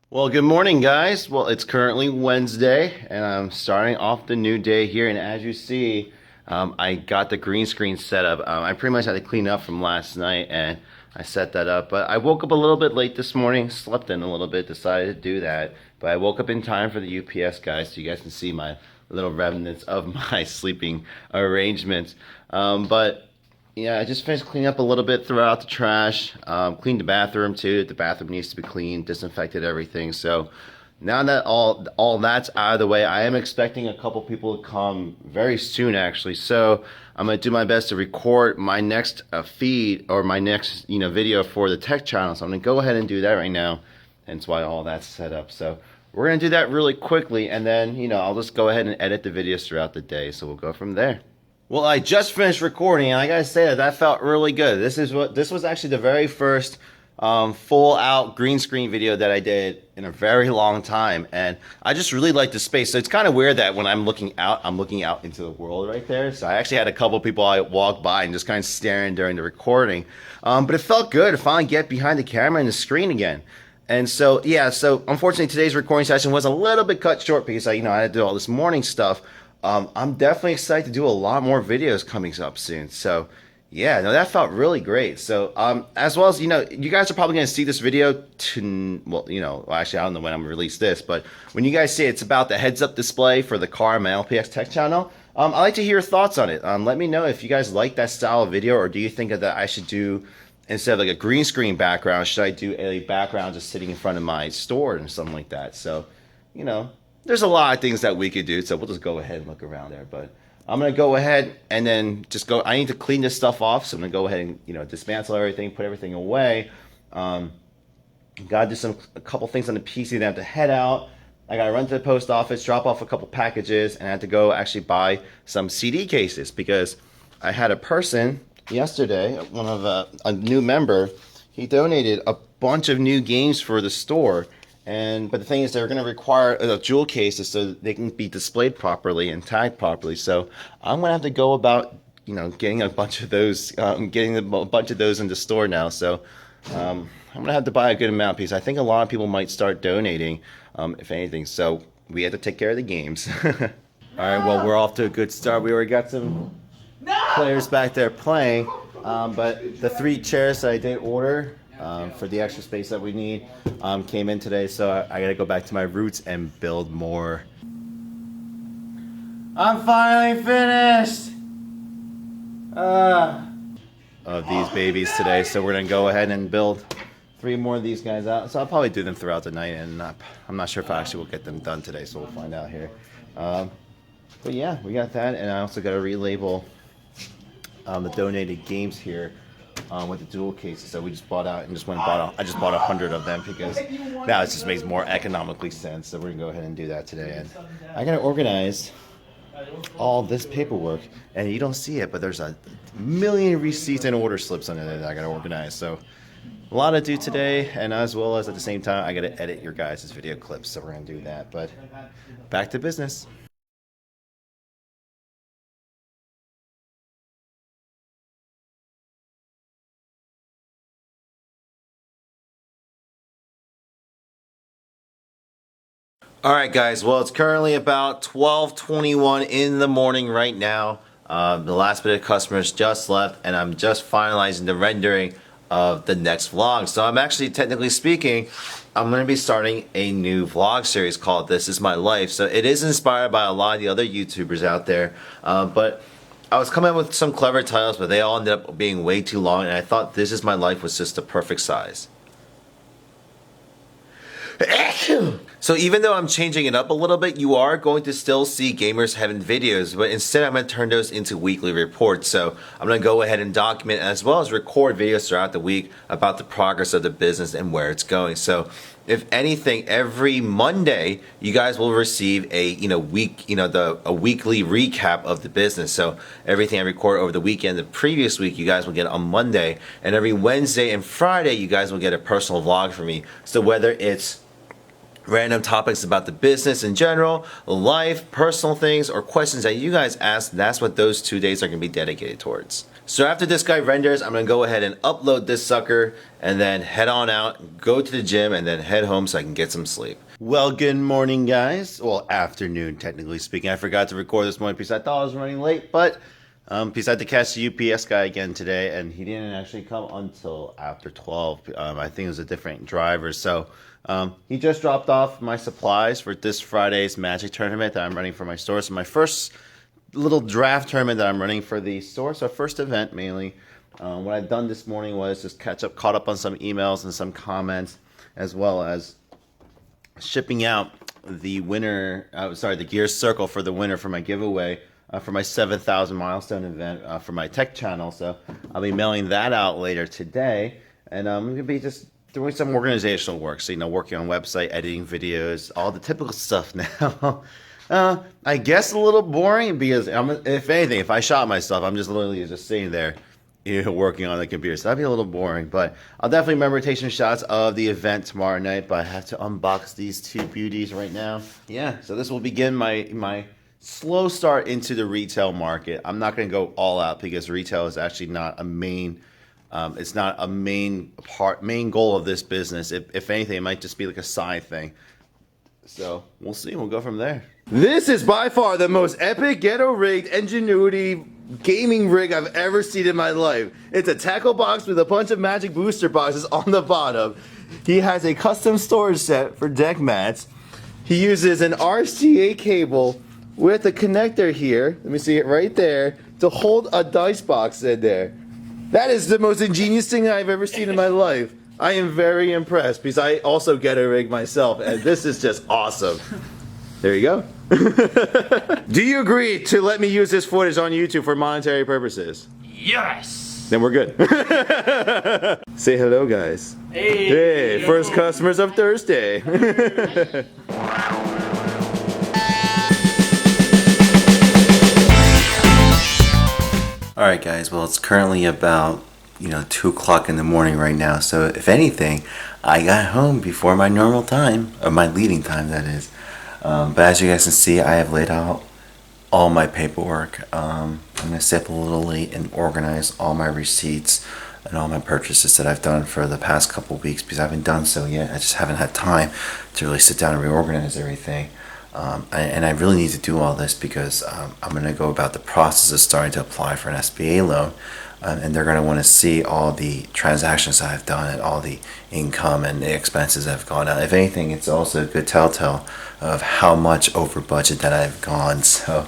Well, good morning, guys. Well, it's currently Wednesday, and I'm starting off the new day here. And as you see, I got the green screen set up. I pretty much had to clean up from last night, and I set that up. But I woke up a little bit late this morning, slept in a little bit, decided to do that. But I woke up in time for the UPS guys, so you guys can see my little remnants of my sleeping arrangements. But yeah, I just finished cleaning up a little bit throughout the trash. Cleaned the bathroom too. The bathroom needs to be cleaned, disinfected everything. So now that all that's out of the way, I am expecting a couple people to come very soon actually. So I'm gonna do my best to record my next feed or my next video for the tech channel. So I'm gonna go ahead and do that right now. Hence why all that's set up. So we're gonna do that really quickly, and then I'll just go ahead and edit the videos throughout the day. So we'll go from there. Well, I just finished recording, and I gotta say that felt really good. This was actually the very first full out green screen video that I did in a very long time, and I just really like the space. So it's kind of weird that when I'm looking out into the world right there. So I actually had a couple people I walked by and just kind of staring during the recording, but it felt good to finally get behind the camera and the screen again. And so yeah, so unfortunately today's recording session was a little bit cut short because I had to do all this morning stuff. I'm definitely excited to do a lot more videos coming up soon. So yeah, no, that felt really great. So as well as you guys are probably going to see this video actually I don't know when I'm gonna release this, but when you guys see it, it's about the heads-up display for the car on my LPX Tech channel. I'd like to hear your thoughts on it. Let me know if you guys like that style of video, or do you think that I should do, instead of like a green screen background, should I do a background just sitting in front of my store or something like that? So there's a lot of things that we could do, so we'll just go ahead and look around there. But I'm gonna go ahead and then just go. I need to clean this stuff off, so I'm gonna go ahead and dismantle everything, put everything away. Gotta do a couple things on the PC. Then I have to head out. I gotta run to the post office, drop off a couple packages, and I have to go actually buy some CD cases because I had a person yesterday, a new member. He donated a bunch of new games for the store. But the thing is, they're going to require jewel cases so they can be displayed properly and tagged properly. So I'm going to have to go about, getting a bunch of those, getting a bunch of those in the store now. So I'm going to have to buy a good amount because I think a lot of people might start donating, if anything. So we have to take care of the games. All right, well, we're off to a good start. We already got some players back there playing, but the 3 chairs that I did order for the extra space that we need came in today, so I gotta go back to my roots and build more. I'm finally finished of these babies today, so we're gonna go ahead and build 3 more of these guys out. So I'll probably do them throughout the night, and I'm not sure if I actually will get them done today, so we'll find out here. But yeah, we got that, and I also got to relabel the donated games here with the dual cases that we just bought out, and I just bought 100 of them because now it just makes more economically sense. So we're gonna go ahead and do that today, and I gotta organize all this paperwork, and you don't see it, but there's a million receipts and order slips on it that I gotta organize. So a lot to do today, and as well as at the same time I gotta edit your guys' video clips, so we're gonna do that. But back to business. Alright guys, well it's currently about 12:21 in the morning right now. The last bit of customers just left, and I'm just finalizing the rendering of the next vlog. So I'm actually, technically speaking, I'm going to be starting a new vlog series called This Is My Life. So it is inspired by a lot of the other YouTubers out there, but I was coming up with some clever titles, but they all ended up being way too long, and I thought This Is My Life was just the perfect size. So even though I'm changing it up a little bit, you are going to still see Gamers Heaven videos, but instead I'm going to turn those into weekly reports. So I'm going to go ahead and document as well as record videos throughout the week about the progress of the business and where it's going. So if anything, every Monday you guys will receive a weekly recap of the business. So everything I record over the weekend, the previous week, you guys will get on Monday, and every Wednesday and Friday you guys will get a personal vlog from me. So whether it's random topics about the business in general, life, personal things, or questions that you guys ask, that's what those 2 days are going to be dedicated towards. So after this guy renders, I'm gonna go ahead and upload this sucker and then head on out, go to the gym, and then head home so I can get some sleep. Well, good morning, guys. Well, afternoon, technically speaking. I forgot to record this morning because I thought I was running late, but because I had to catch the UPS guy again today, and he didn't actually come until after 12. I think it was a different driver, so he just dropped off my supplies for this Friday's Magic tournament that I'm running for my store. So my first little draft tournament that I'm running for the store, so first event mainly. What I've done this morning was just caught up on some emails and some comments, as well as shipping out the winner, the gear circle for the winner for my giveaway for my 7,000 milestone event for my tech channel. So I'll be mailing that out later today, and I'm gonna be just doing some organizational work. So working on website, editing videos, all the typical stuff now. I guess a little boring because if anything, if I shot myself, I'm just literally just sitting there, working on the computer. So that'd be a little boring, but I'll definitely remember taking some shots of the event tomorrow night. But I have to unbox these two beauties right now. Yeah, so this will begin my slow start into the retail market. I'm not going to go all out because retail is actually not a main. It's not a main goal of this business. If anything, it might just be like a side thing. So we'll see. We'll go from there. This is by far the most epic ghetto rigged Ingenuity gaming rig I've ever seen in my life. It's a tackle box with a bunch of magic booster boxes on the bottom. He has a custom storage set for deck mats. He uses an RCA cable with a connector here. Let me see it right there to hold a dice box in there. That is the most ingenious thing I've ever seen in my life. I am very impressed because I also get a rig myself, and this is just awesome. There you go. Do you agree to let me use this footage on YouTube for monetary purposes? Yes! Then we're good. Say hello, guys. Hey! Hey, first customers of Thursday. Alright guys, well it's currently about 2 o'clock in the morning right now, so if anything I got home before my normal time, or my leaving time that is. But as you guys can see, I have laid out all my paperwork. I'm going to stay up a little late and organize all my receipts and all my purchases that I've done for the past couple weeks because I haven't done so yet. I just haven't had time to really sit down and reorganize everything. And I really need to do all this because I'm going to go about the process of starting to apply for an SBA loan. And they're going to want to see all the transactions I've done and all the income and the expenses that have gone out. If anything, it's also a good telltale of how much over budget that I've gone. So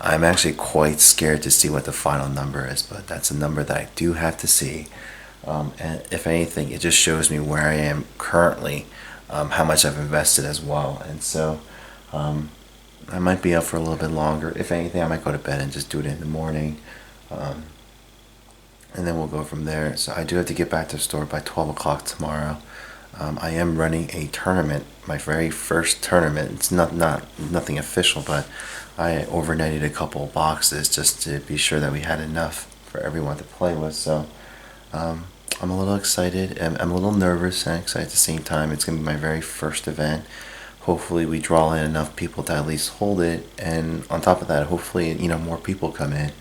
I'm actually quite scared to see what the final number is, but that's a number that I do have to see. And if anything, it just shows me where I am currently, how much I've invested as well. And so I might be up for a little bit longer. If anything, I might go to bed and just do it in the morning. And then we'll go from there. So I do have to get back to the store by 12 o'clock tomorrow. I am running a tournament, my very first tournament. It's nothing official, but I overnighted a couple of boxes just to be sure that we had enough for everyone to play with. So I'm a little excited. I'm a little nervous and excited at the same time. It's going to be my very first event. Hopefully we draw in enough people to at least hold it. And on top of that, hopefully more people come in.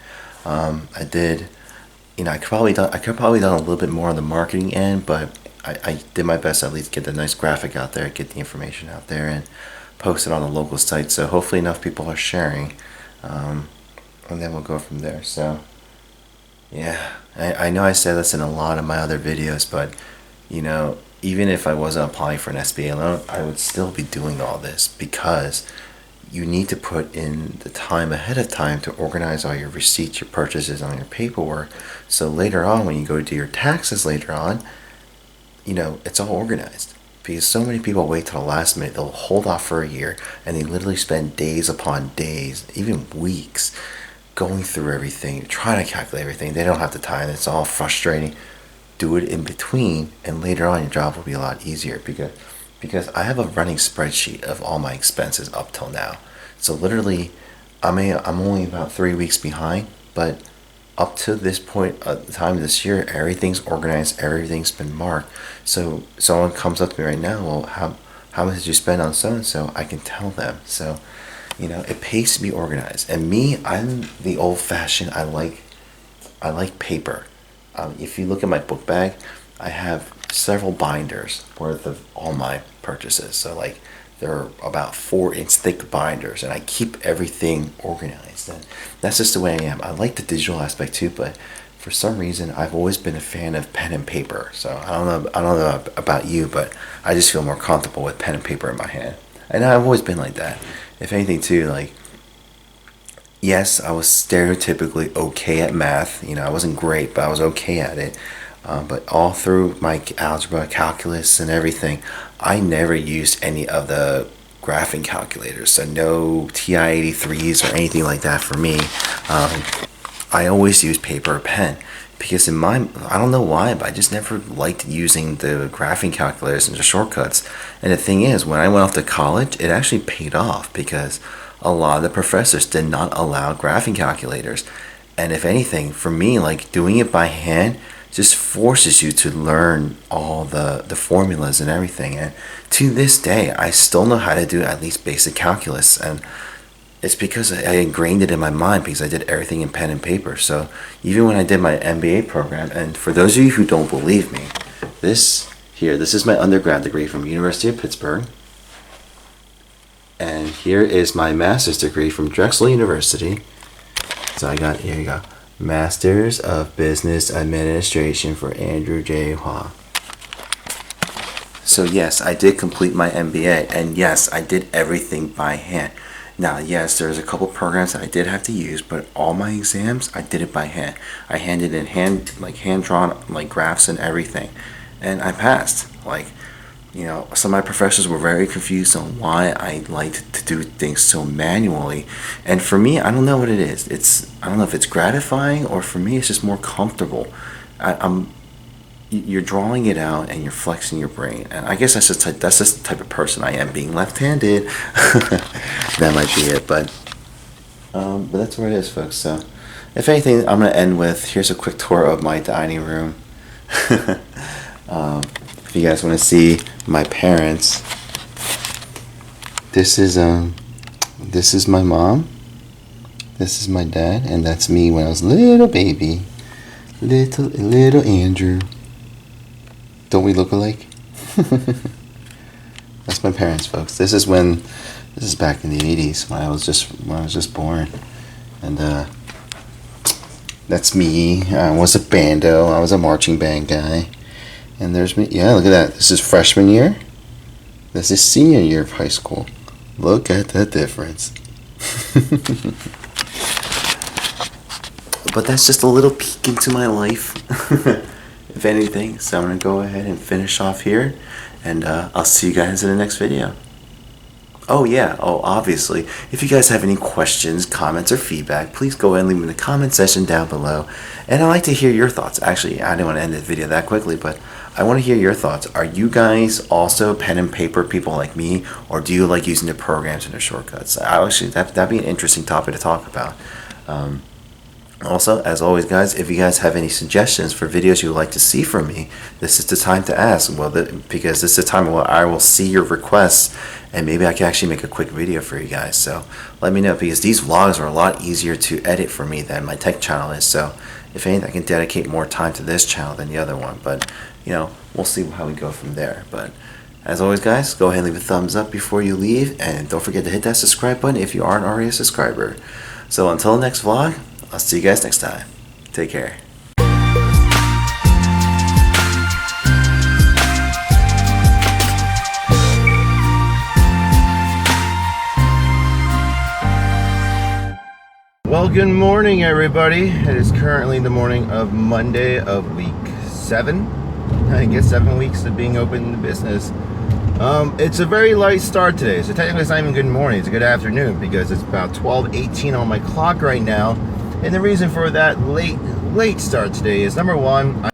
I could probably done a little bit more on the marketing end, but I did my best to at least get the nice graphic out there, get the information out there, and post it on the local site. So hopefully enough people are sharing, and then we'll go from there. So yeah, I know I said this in a lot of my other videos, but even if I wasn't applying for an SBA loan, I would still be doing all this because you need to put in the time ahead of time to organize all your receipts, your purchases, on your paperwork. So later on, when you go to do your taxes later on, it's all organized. Because so many people wait till the last minute, they'll hold off for a year, and they literally spend days upon days, even weeks, going through everything, trying to calculate everything. They don't have the time. It's all frustrating. Do it in between, and later on your job will be a lot easier because I have a running spreadsheet of all my expenses up till now. So literally, I'm only about 3 weeks behind, but up to this point at the time of this year, everything's organized, everything's been marked. So someone comes up to me right now, well, how much did you spend on so and so? I can tell them. So it pays to be organized. And me, I'm the old-fashioned. I like I like paper. If you look at my book bag, I have several binders worth of all my purchases. So like they're about 4-inch thick binders, and I keep everything organized. And that's just the way I am. I like the digital aspect too, but for some reason I've always been a fan of pen and paper. So I don't know about you, but I just feel more comfortable with pen and paper in my hand. And I've always been like that. If anything too, like, yes, I was stereotypically okay at math. You know, I wasn't great, but I was okay at it. But all through my algebra, calculus, and everything, I never used any of the graphing calculators. So no TI-83s or anything like that for me. I always use paper or pen because I don't know why, but I just never liked using the graphing calculators and the shortcuts. And the thing is, when I went off to college, it actually paid off because a lot of the professors did not allow graphing calculators. And if anything, for me, like doing it by hand just forces you to learn all the formulas and everything. And to this day, I still know how to do at least basic calculus. And it's because I ingrained it in my mind because I did everything in pen and paper. So even when I did my MBA program, and for those of you who don't believe me, this is my undergrad degree from University of Pittsburgh. And here is my master's degree from Drexel University. So I got, here you go, Masters of Business Administration for Andrew J. Hua. So yes, I did complete my MBA, and yes, I did everything by hand. Now, yes, there's a couple programs that I did have to use, but all my exams, I did it by hand. I handed in hand-drawn like graphs and everything, and I passed. Like, you know, some of my professors were very confused on why I liked to do things so manually. And for me, I don't know what it is. I don't know if it's gratifying, or for me, it's just more comfortable. You're drawing it out and you're flexing your brain. And I guess that's just the type of person I am, being left-handed. That might be it, but that's where it is, folks. So if anything, I'm going to end with, here's a quick tour of my dining room. If you guys want to see my parents, this is my mom, this is my dad, and that's me when I was a little baby, little Andrew. Don't we look alike? That's my parents, folks. This is back in the 80s when I was just born, and that's me. I was a bando. I was a marching band guy. And there's me. Yeah, look at that. This is freshman year. This is senior year of high school. Look at that difference. But that's just a little peek into my life, if anything. So I'm going to go ahead and finish off here. And I'll see you guys in the next video. Oh yeah, obviously, if you guys have any questions, comments, or feedback, please go ahead and leave them in the comment section down below. And I'd like to hear your thoughts. Actually, I didn't want to end the video that quickly, but I want to hear your thoughts. Are you guys also pen and paper people like me, or do you like using the programs and the shortcuts? Actually, that'd be an interesting topic to talk about. Also, as always, guys, if you guys have any suggestions for videos you would like to see from me, this is the time to ask. Well, because this is the time where I will see your requests, and maybe I can actually make a quick video for you guys. So let me know, because these vlogs are a lot easier to edit for me than my tech channel is. So if anything, I can dedicate more time to this channel than the other one. But, you know, we'll see how we go from there. But as always, guys, go ahead and leave a thumbs up before you leave, and don't forget to hit that subscribe button if you aren't already a subscriber. So until the next vlog, I'll see you guys next time. Take care. Well, good morning, everybody. It is currently the morning of Monday of week 7. I guess 7 weeks of being open in the business. It's a very light start today, so technically it's not even good morning, it's a good afternoon, because it's about 12:18 on my clock right now. And the reason for that late start today is, number one,